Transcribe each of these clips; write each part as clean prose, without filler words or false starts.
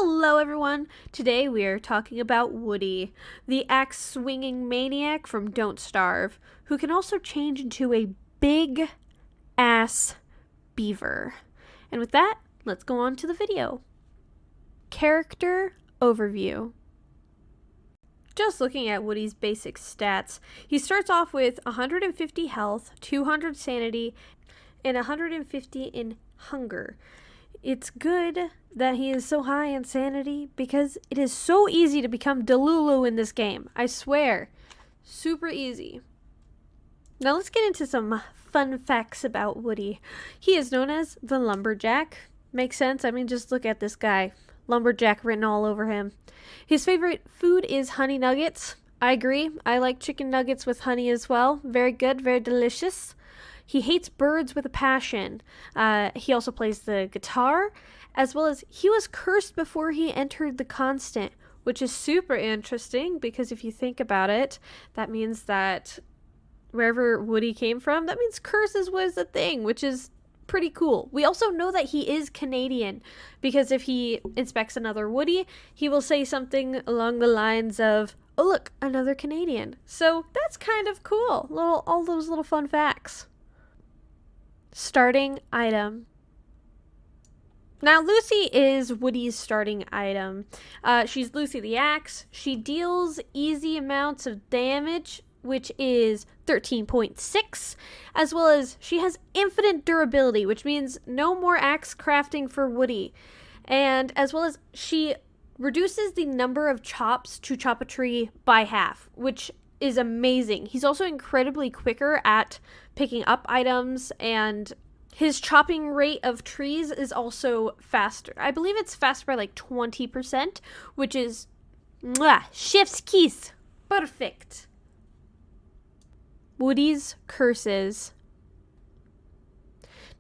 Hello everyone! Today we are talking about Woody, the axe-swinging maniac from Don't Starve, who can also change into a big-ass beaver. And with that, let's go on to the video. Character Overview. Just looking at Woody's basic stats, he starts off with 150 health, 200 sanity, and 150 in hunger. It's good that he is so high in sanity because it is so easy to become Delulu in this game. I swear. Super easy. Now let's get into some fun facts about Woody. He is known as the Lumberjack. Makes sense. I mean, just look at this guy. Lumberjack written all over him. His favorite food is honey nuggets. I agree. I like chicken nuggets with honey as well. Very good. Very delicious. He hates birds with a passion. He also plays the guitar, as well as he was cursed before he entered the constant, which is super interesting because if you think about it, that means that wherever Woody came from, that means curses was a thing, which is pretty cool. We also know that he is Canadian because if he inspects another Woody, he will say something along the lines of, "Oh look, another Canadian." So that's kind of cool. All those little fun facts. Starting item. Now, Lucy is Woody's starting item. She's Lucy the Axe. She deals easy amounts of damage, which is 13.6, as well as she has infinite durability, which means no more axe crafting for Woody. And as well as she reduces the number of chops to chop a tree by half, which is amazing. He's also incredibly quicker at picking up items, and his chopping rate of trees is also faster. I believe it's faster by like 20%, which is chef's kiss. Perfect. Woody's curses.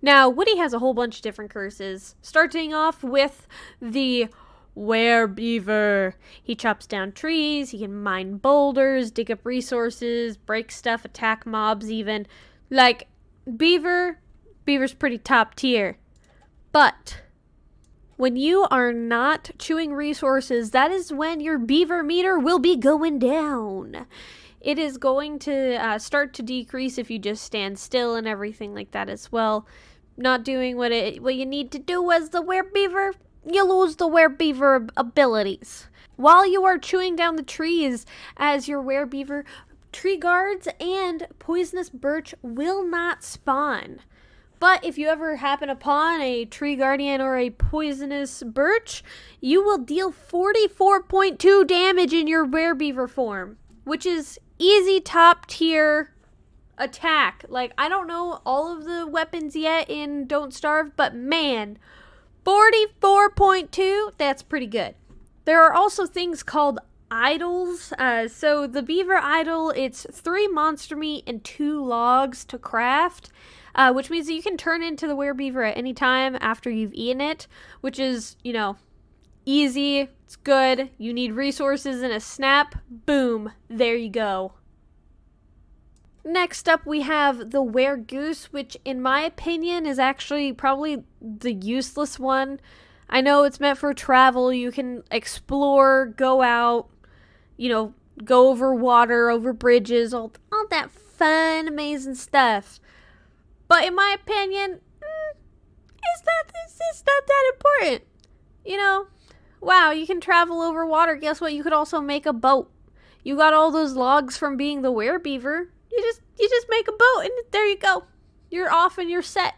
Now, Woody has a whole bunch of different curses, starting off with the Werebeaver. He chops down trees, he can mine boulders, dig up resources, break stuff, attack mobs even. Like, Beaver's pretty top tier. But when you are not chewing resources, that is when your beaver meter will be going down. It is going to start to decrease if you just stand still and everything like that as well. Not doing what you need to do as the Werebeaver, you lose the Werebeaver abilities. While you are chewing down the trees as your Werebeaver, tree guards and poisonous birch will not spawn. But if you ever happen upon a tree guardian or a poisonous birch, you will deal 44.2 damage in your Werebeaver form, which is easy top tier attack. Like, I don't know all of the weapons yet in Don't Starve, but man, 44.2, that's pretty good. There are also things called idols. So the beaver idol, it's 3 monster meat and 2 logs to craft, which means that you can turn into the Werebeaver at any time after you've eaten it, which is, easy. It's good. You need resources in a snap. Boom. There you go. Next up, we have the Weregoose, which in my opinion is actually probably the useless one. I know it's meant for travel. You can explore, go out, go over water, over bridges, all that fun, amazing stuff. But in my opinion, it's not that important. Wow, you can travel over water. Guess what? You could also make a boat. You got all those logs from being the Werebeaver. You just make a boat and there you go. You're off and you're set.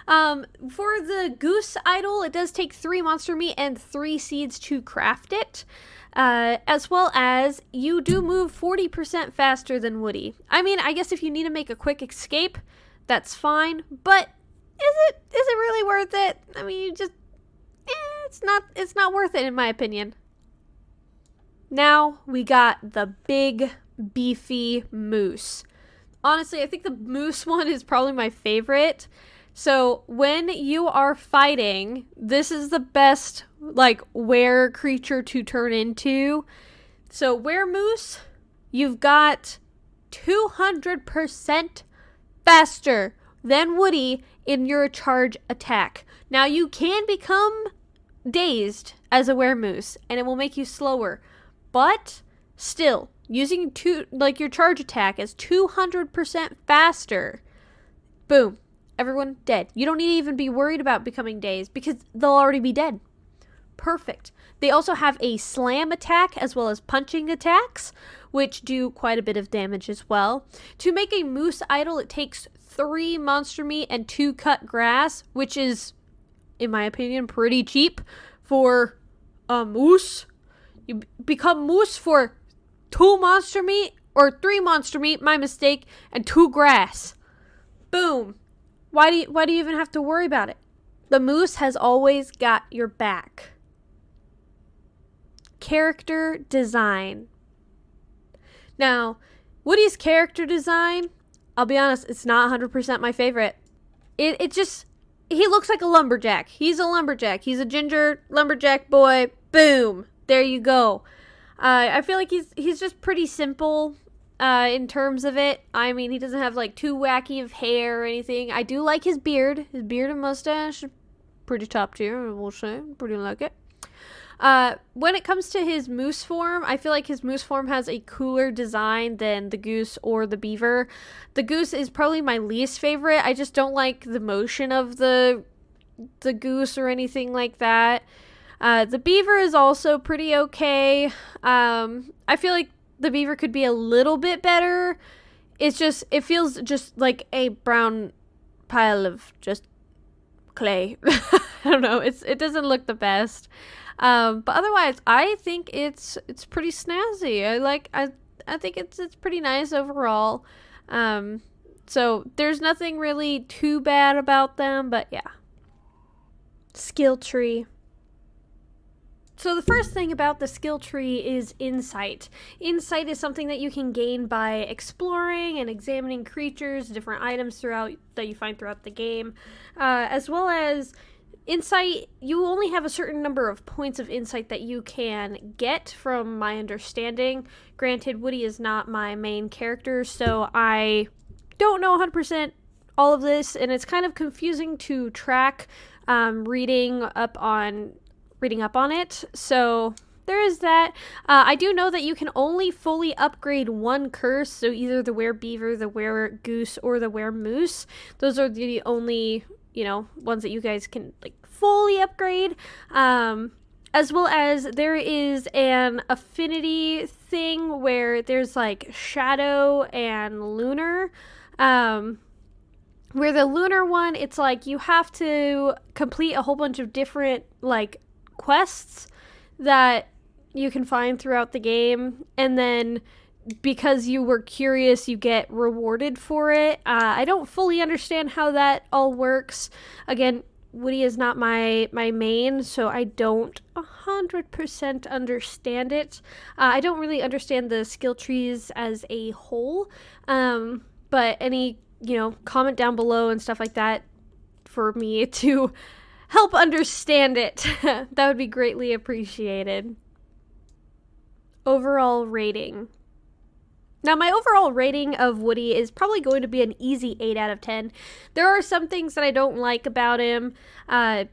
For the goose idol, it does take 3 monster meat and 3 seeds to craft it. As well as you do move 40% faster than Woody. I mean, I guess if you need to make a quick escape, that's fine. But is it really worth it? I mean, it's not worth it in my opinion. Now we got the big beefy moose. Honestly, I think the moose one is probably my favorite. So when you are fighting, this is the best were creature to turn into. So were moose, you've got 200% faster than Woody in your charge attack. Now you can become dazed as a weremoose, and it will make you slower. But still, using your charge attack is 200% faster. Boom. Everyone dead. You don't need to even be worried about becoming dazed because they'll already be dead. Perfect. They also have a slam attack as well as punching attacks, which do quite a bit of damage as well. To make a moose idol, it takes 3 monster meat and 2 cut grass, which is, in my opinion, pretty cheap for a moose. You become moose for 2 monster meat, or 3 monster meat, my mistake, and 2 grass. Boom. Why do you even have to worry about it? The moose has always got your back. Character design. Now, Woodie's character design, I'll be honest, it's not 100% my favorite. It just, he looks like a lumberjack. He's a lumberjack. He's a ginger lumberjack boy. Boom. There you go. I feel like he's just pretty simple in terms of it. I mean, he doesn't have like too wacky of hair or anything. I do like his beard. His beard and mustache, pretty top tier, I will say. Pretty like it. When it comes to his moose form, I feel like his moose form has a cooler design than the goose or the beaver. The goose is probably my least favorite. I just don't like the motion of the goose or anything like that. The beaver is also pretty okay. I feel like the beaver could be a little bit better. It feels just like a brown pile of just clay. I don't know. It doesn't look the best. But otherwise, I think it's pretty snazzy. I think it's pretty nice overall. So there's nothing really too bad about them, but yeah. Skill tree. So the first thing about the skill tree is insight. Insight is something that you can gain by exploring and examining creatures, different items that you find throughout the game, as well as insight. You only have a certain number of points of insight that you can get, from my understanding. Granted, Woodie is not my main character, so I don't know 100% all of this, and it's kind of confusing to track reading up on it. So there is that. I do know that you can only fully upgrade one curse, so either the were-beaver, the were-goose, or the were-moose. Those are the only, ones that you guys can fully upgrade. As well as there is an affinity thing where there's shadow and lunar. Where the lunar one, it's you have to complete a whole bunch of different quests that you can find throughout the game, and then because you were curious, you get rewarded for it. I don't fully understand how that all works. Again, Woodie is not my main, so I don't 100% understand it. I don't really understand the skill trees as a whole, but any comment down below and stuff like that for me to help understand it, that would be greatly appreciated. Overall rating. Now, my overall rating of Woodie is probably going to be an easy 8 out of 10. There are some things that I don't like about him,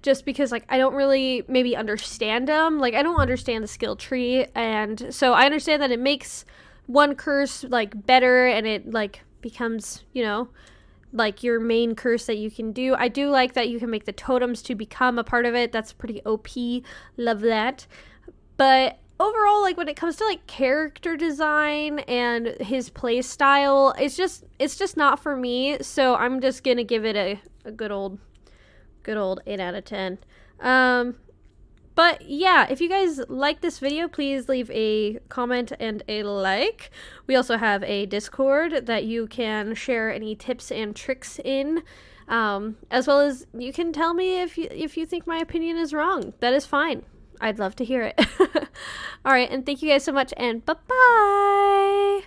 just because, I don't really maybe understand him. I don't understand the skill tree, and so I understand that it makes one curse, better, and it, becomes, your main curse that you can do. I do like that you can make the totems to become a part of it. That's pretty OP. Love that. But overall, when it comes to character design and his play style, it's just not for me. So I'm just gonna give it a good old 8 out of 10. But yeah, if you guys like this video, please leave a comment and a like. We also have a Discord that you can share any tips and tricks in, as well as you can tell me if you think my opinion is wrong. That is fine. I'd love to hear it. All right, and thank you guys so much, and bye-bye.